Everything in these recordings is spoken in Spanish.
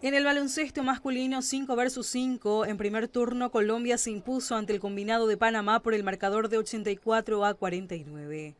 En el baloncesto masculino 5 versus 5, en primer turno Colombia se impuso ante el combinado de Panamá por el marcador de 84-49.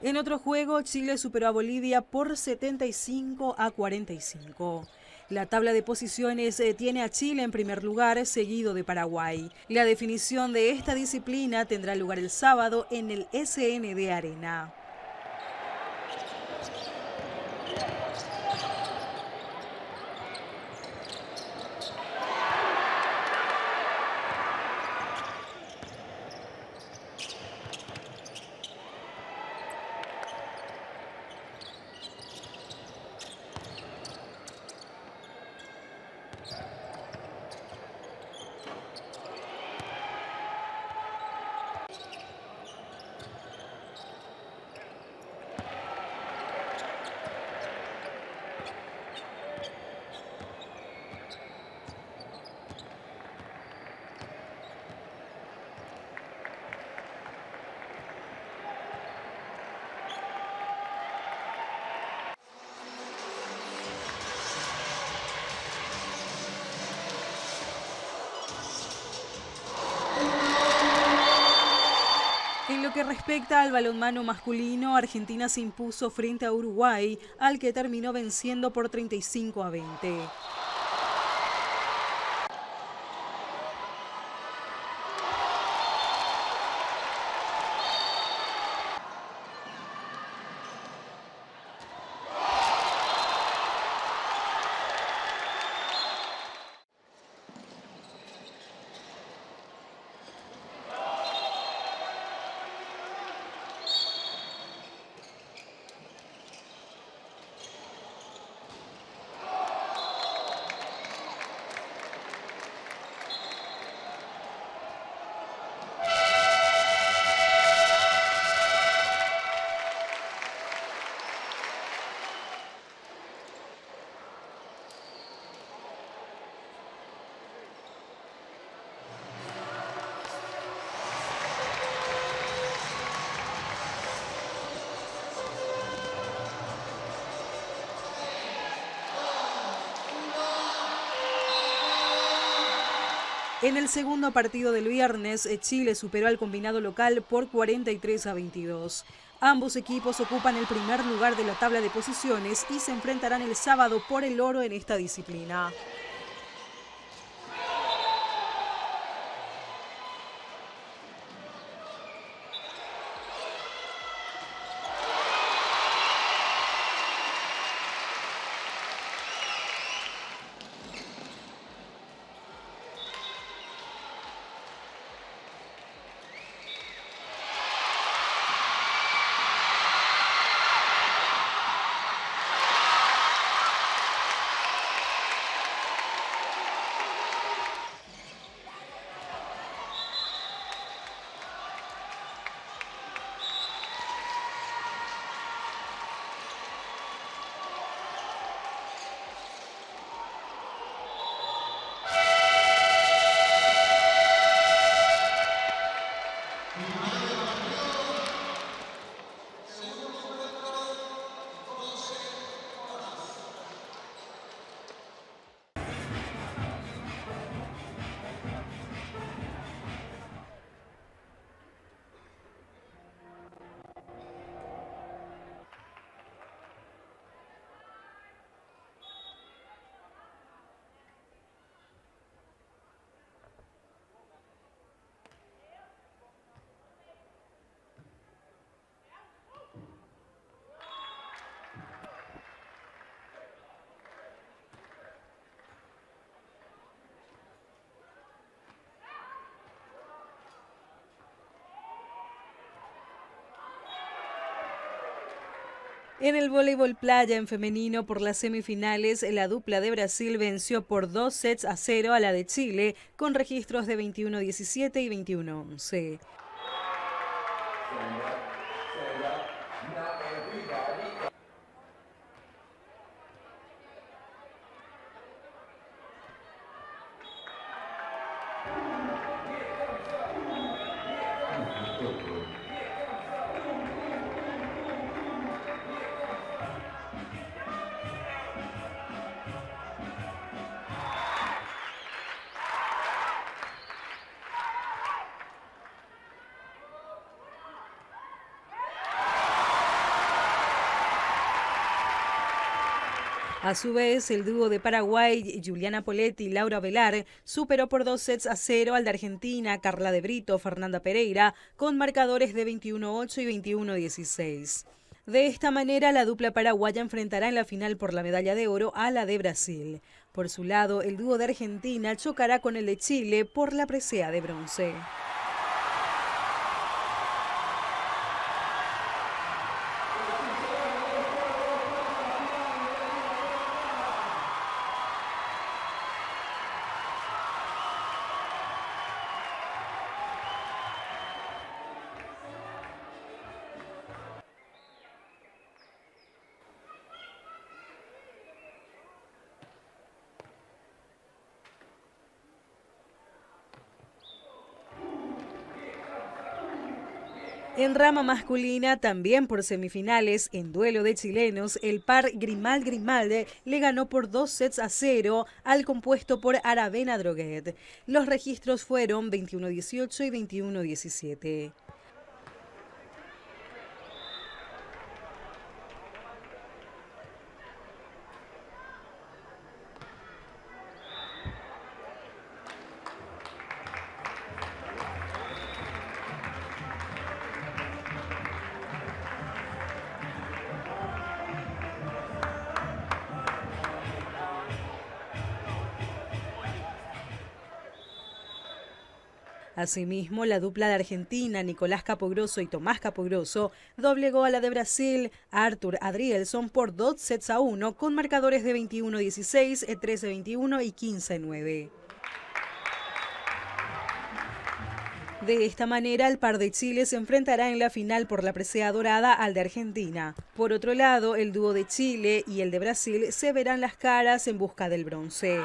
En otro juego, Chile superó a Bolivia por 75-45. La tabla de posiciones tiene a Chile en primer lugar, seguido de Paraguay. La definición de esta disciplina tendrá lugar el sábado en el SND Arena. En lo que respecta al balonmano masculino, Argentina se impuso frente a Uruguay, al que terminó venciendo por 35-20. En el segundo partido del viernes, Chile superó al combinado local por 43-22. Ambos equipos ocupan el primer lugar de la tabla de posiciones y se enfrentarán el sábado por el oro en esta disciplina. En el voleibol playa en femenino por las semifinales, la dupla de Brasil venció por 2-0 a la de Chile, con registros de 21-17 y 21-11. A su vez, el dúo de Paraguay, Juliana Poletti y Laura Velar, superó por 2-0 al de Argentina, Carla de Brito, Fernanda Pereira, con marcadores de 21-8 y 21-16. De esta manera, la dupla paraguaya enfrentará en la final por la medalla de oro a la de Brasil. Por su lado, el dúo de Argentina chocará con el de Chile por la presea de bronce. En rama masculina, también por semifinales, en duelo de chilenos, el par Grimal-Grimalde le ganó por 2-0 al compuesto por Aravena Droguet. Los registros fueron 21-18 y 21-17. Asimismo, la dupla de Argentina, Nicolás Capogrosso y Tomás Capogrosso, doblegó a la de Brasil, Arthur Adrielson, por 2-1, con marcadores de 21-16, 13-21 y 15-9. De esta manera, el par de Chile se enfrentará en la final por la presea dorada al de Argentina. Por otro lado, el dúo de Chile y el de Brasil se verán las caras en busca del bronce.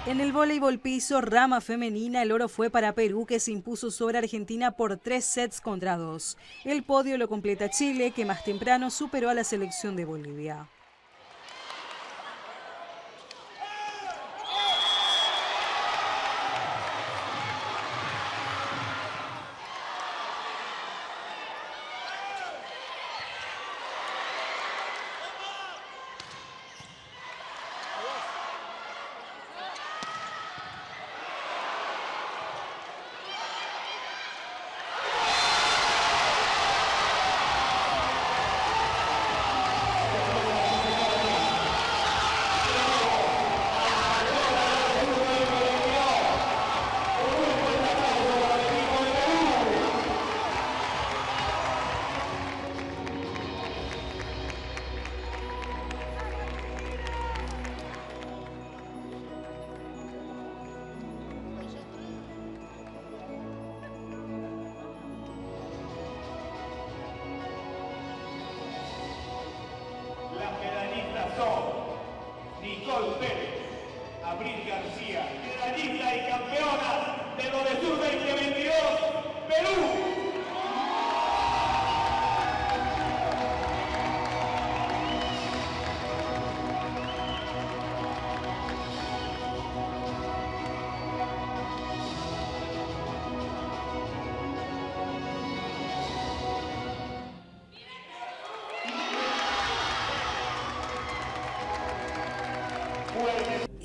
En el voleibol piso, rama femenina, el oro fue para Perú, que se impuso sobre Argentina por 3-2. El podio lo completa Chile, que más temprano superó a la selección de Bolivia.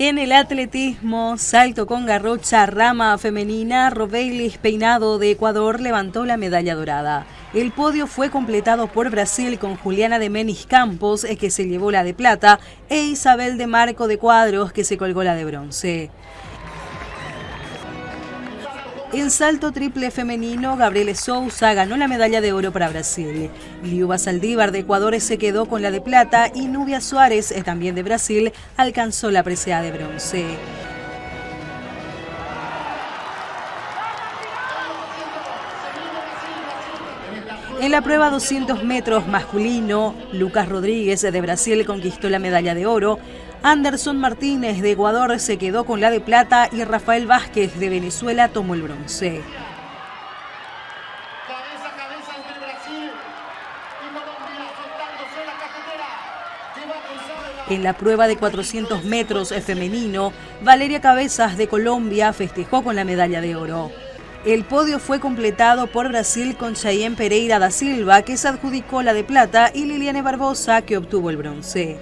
En el atletismo, salto con garrocha, rama femenina, Robeilis Peinado de Ecuador levantó la medalla dorada. El podio fue completado por Brasil con Juliana de Menis Campos, que se llevó la de plata, e Isabel de Marco de Cuadros, que se colgó la de bronce. En salto triple femenino, Gabriele Souza ganó la medalla de oro para Brasil. Liuba Saldívar de Ecuador se quedó con la de plata y Nubia Suárez, también de Brasil, alcanzó la presea de bronce. En la prueba 200 metros masculino, Lucas Rodríguez de Brasil conquistó la medalla de oro, Anderson Martínez de Ecuador se quedó con la de plata y Rafael Vázquez de Venezuela tomó el bronce. En la prueba de 400 metros femenino, Valeria Cabezas de Colombia festejó con la medalla de oro. El podio fue completado por Brasil con Chayenne Pereira da Silva, que se adjudicó la de plata, y Liliane Barbosa, que obtuvo el bronce.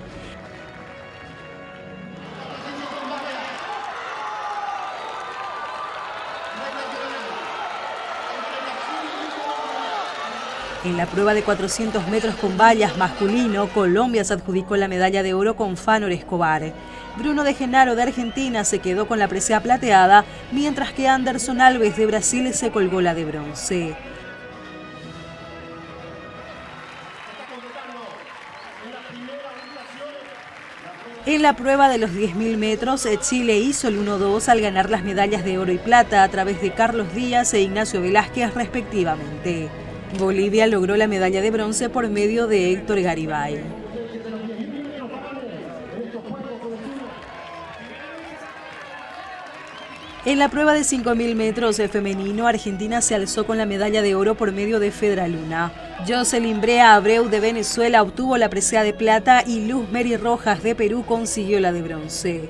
En la prueba de 400 metros con vallas masculino, Colombia se adjudicó la medalla de oro con Fanor Escobar. Bruno de Genaro de Argentina se quedó con la presea plateada, mientras que Anderson Alves de Brasil se colgó la de bronce. En la prueba de los 10.000 metros, Chile hizo el 1-2 al ganar las medallas de oro y plata a través de Carlos Díaz e Ignacio Velázquez respectivamente. Bolivia logró la medalla de bronce por medio de Héctor Garibay. En la prueba de 5.000 metros femenino, Argentina se alzó con la medalla de oro por medio de Fedra Luna. Jocelyn Brea Abreu de Venezuela obtuvo la presea de plata y Luz Mary Rojas de Perú consiguió la de bronce.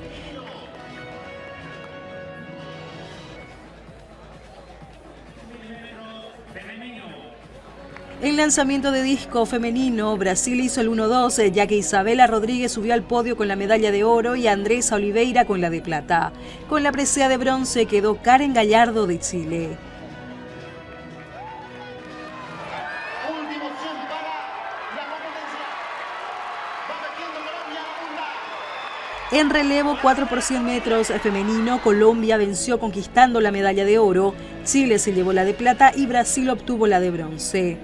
En lanzamiento de disco femenino, Brasil hizo el 1-2, ya que Isabela Rodríguez subió al podio con la medalla de oro y Andresa Oliveira con la de plata. Con la presea de bronce quedó Karen Gallardo de Chile. En relevo 4 por 100 metros femenino, Colombia venció conquistando la medalla de oro, Chile se llevó la de plata y Brasil obtuvo la de bronce.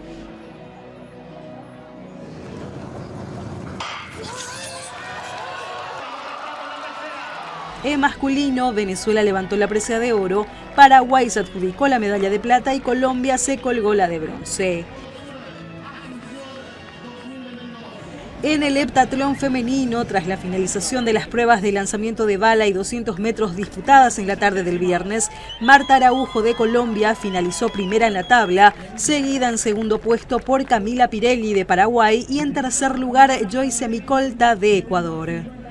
En masculino, Venezuela levantó la presea de oro, Paraguay se adjudicó la medalla de plata y Colombia se colgó la de bronce. En el heptatlón femenino, tras la finalización de las pruebas de lanzamiento de bala y 200 metros disputadas en la tarde del viernes, Marta Araujo de Colombia finalizó primera en la tabla, seguida en segundo puesto por Camila Pirelli de Paraguay y en tercer lugar Joyce Micolta de Ecuador.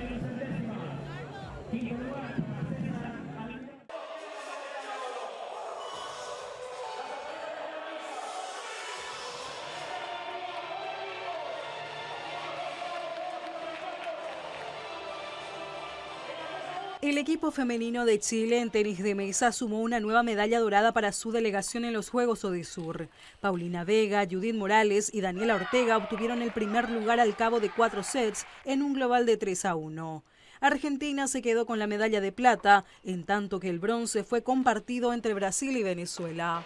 El equipo femenino de Chile en tenis de mesa sumó una nueva medalla dorada para su delegación en los Juegos Odesur. Paulina Vega, Judith Morales y Daniela Ortega obtuvieron el primer lugar al cabo de 4 sets en un global de 3-1. Argentina se quedó con la medalla de plata, en tanto que el bronce fue compartido entre Brasil y Venezuela.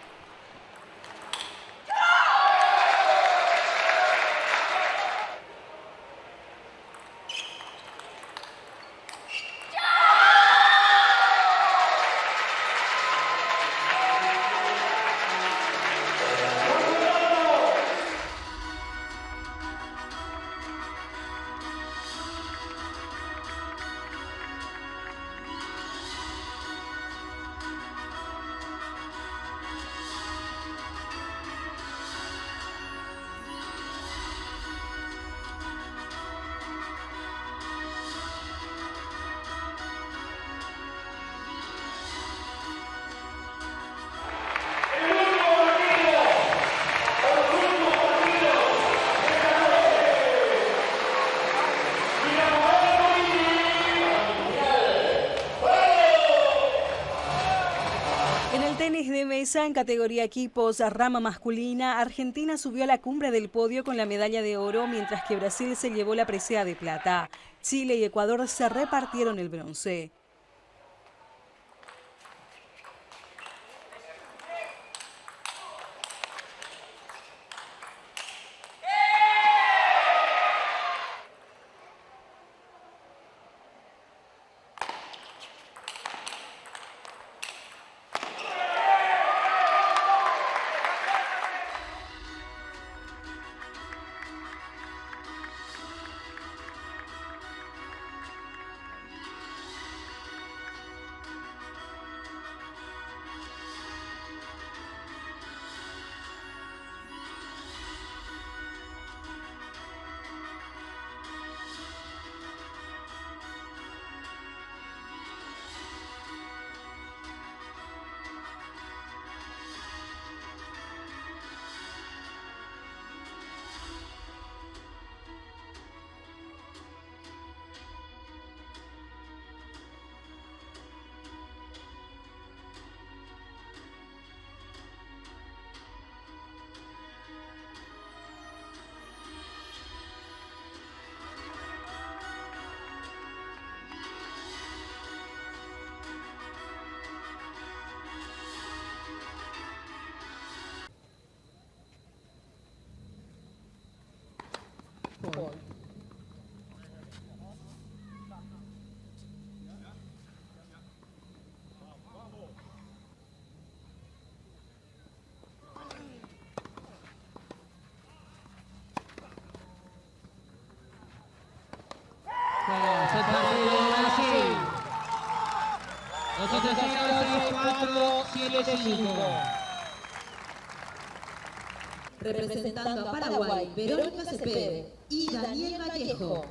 el tenis de mesa en categoría equipos rama masculina, Argentina subió a la cumbre del podio con la medalla de oro, mientras que Brasil se llevó la presea de plata. Chile y Ecuador se repartieron el bronce. Representando a Paraguay, Verónica Cepeda y Daniel Vallejo.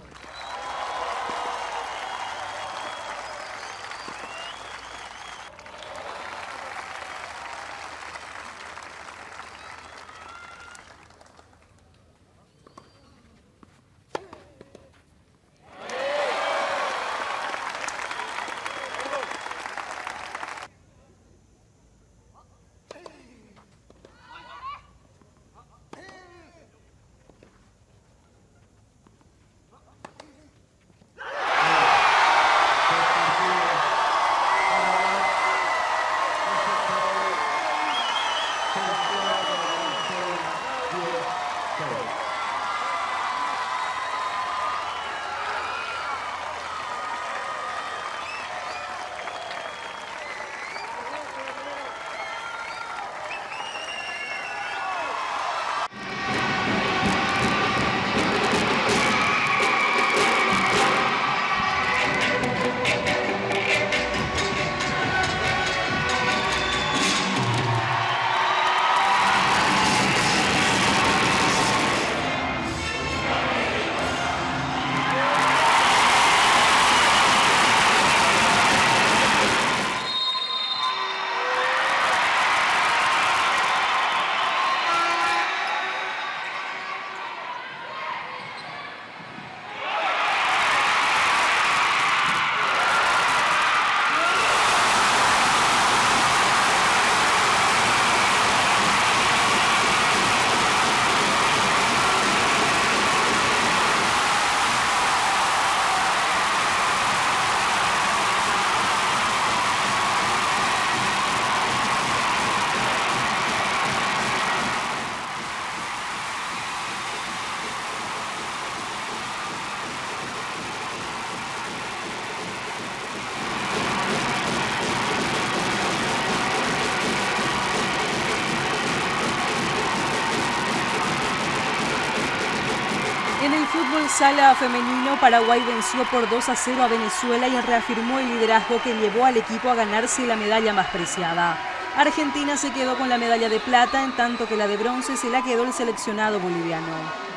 En el fútbol sala femenino, Paraguay venció por 2-0 a Venezuela y reafirmó el liderazgo que llevó al equipo a ganarse la medalla más preciada. Argentina se quedó con la medalla de plata, en tanto que la de bronce se la quedó el seleccionado boliviano.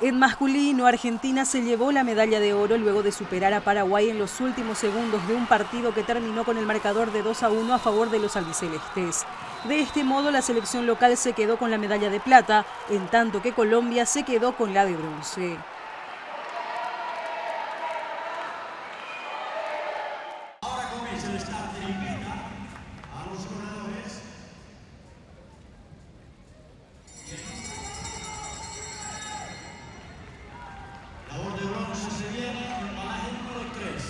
En masculino, Argentina se llevó la medalla de oro luego de superar a Paraguay en los últimos segundos de un partido que terminó con el marcador de 2-1 a favor de los albicelestes. De este modo, la selección local se quedó con la medalla de plata, en tanto que Colombia se quedó con la de bronce. Ahora comienza el start e invita a los jugadores. La voz de bronce se viene en el balaje número 3.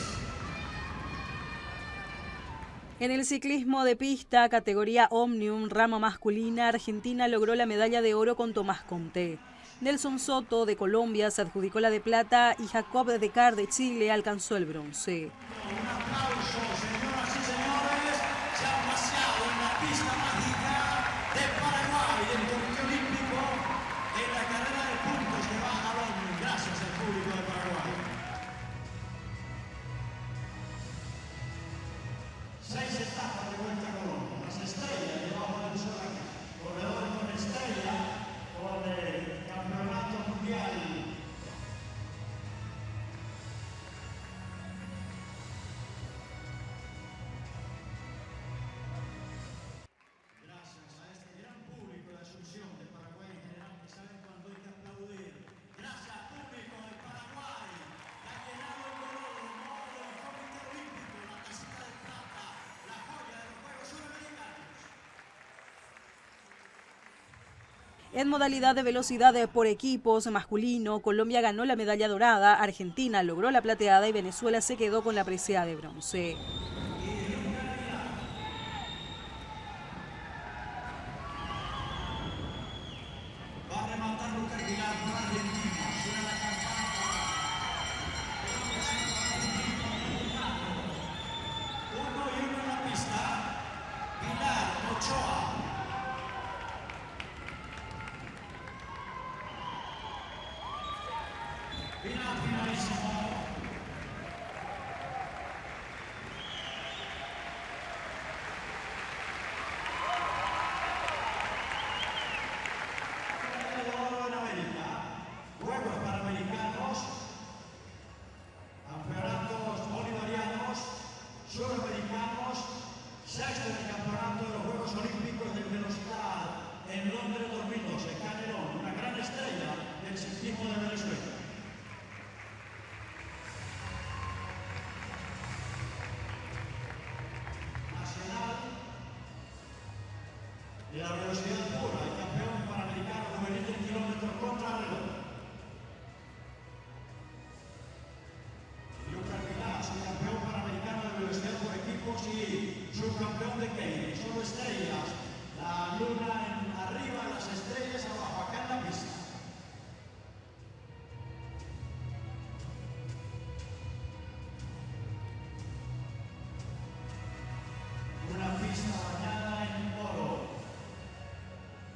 En el ciclismo de pista, categoría Omnium, rama masculina, Argentina logró la medalla de oro con Tomás Comte. Nelson Soto, de Colombia, se adjudicó la de plata y Jacob Decar, de Chile, alcanzó el bronce. Un aplauso, señoras y señores. Se han paseado en la pista mágica de Paraguay, del Comité Olímpico, en la carrera de puntos que va a Omnium. Gracias al público de Paraguay. 6 etapas de Vuelta a Colombia. Las estrellas debajo del sol acá. Corredores con estrella, con el campeonato mundial. Gracias a este gran público de Asunción, de Paraguay en general, que saben cuándo hay que aplaudir. Gracias al público de Paraguay, que ha llenado el velódromo del Comité Olímpico, la casita de plata, la joya de los Juegos Suramericanos. En modalidad de velocidad por equipos masculino, Colombia ganó la medalla dorada, Argentina logró la plateada y Venezuela se quedó con la presea de bronce. Va a rematar Lucas Aguilar para Argentina. Suena la campana. Uno y uno en la pista. Pilar Ochoa. Final finalísimo. Juegos Panamericanos, Campeonatos Bolivarianos, Suramericanos, sexto en el Campeonato de los Juegos Olímpicos de Velocidad en Londres 2012, Canelón, una gran estrella del ciclismo de Venezuela. Nacional de la velocidad pura, el campeón panamericano juvenil del kilómetro contrarreloj. Lucas Aguilar, subcampeón panamericano de velocidad por equipos y subcampeón de Keirin. Solo estrellas, la luna arriba, las estrellas abajo, acá en la pista. Una pista bañada en oro.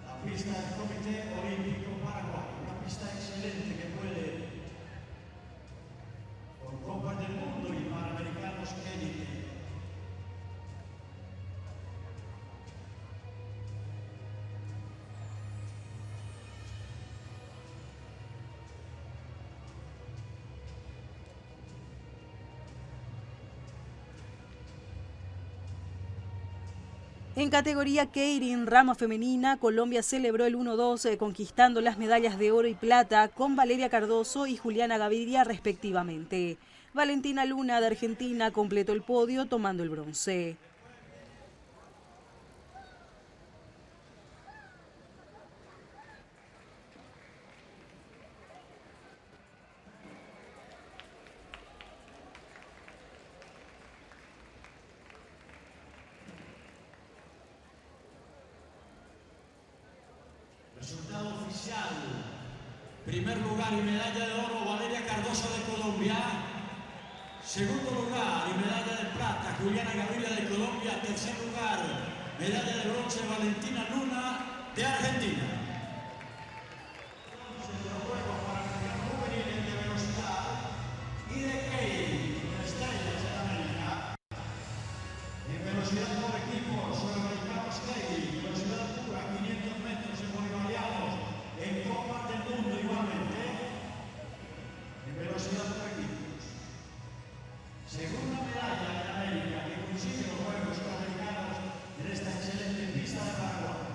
La pista del Comité Olímpico Paraguay, una pista excelente que puede con Copas del Mundo y Panamericanos élite. En categoría Keirin, rama femenina, Colombia celebró el 1-2 conquistando las medallas de oro y plata con Valeria Cardoso y Juliana Gaviria respectivamente. Valentina Luna de Argentina completó el podio tomando el bronce. Resultado oficial. Primer lugar y medalla de oro, Valeria Cardoso de Colombia. Segundo lugar y medalla de plata, Juliana Gaviria de Colombia. Tercer lugar, medalla de bronce, Valentina Luna de Argentina. Los Juegos Panamericanos Juveniles de Velocidad y de Keirin, estrellas en América. En velocidad por equipos, Suramericanos Keirin, velocidad pura, 500 metros en bolivarianos, en Copas del Mundo igualmente. Segunda medalla de América que consigue los Juegos Panamericanos en esta excelente pista de Paraguay.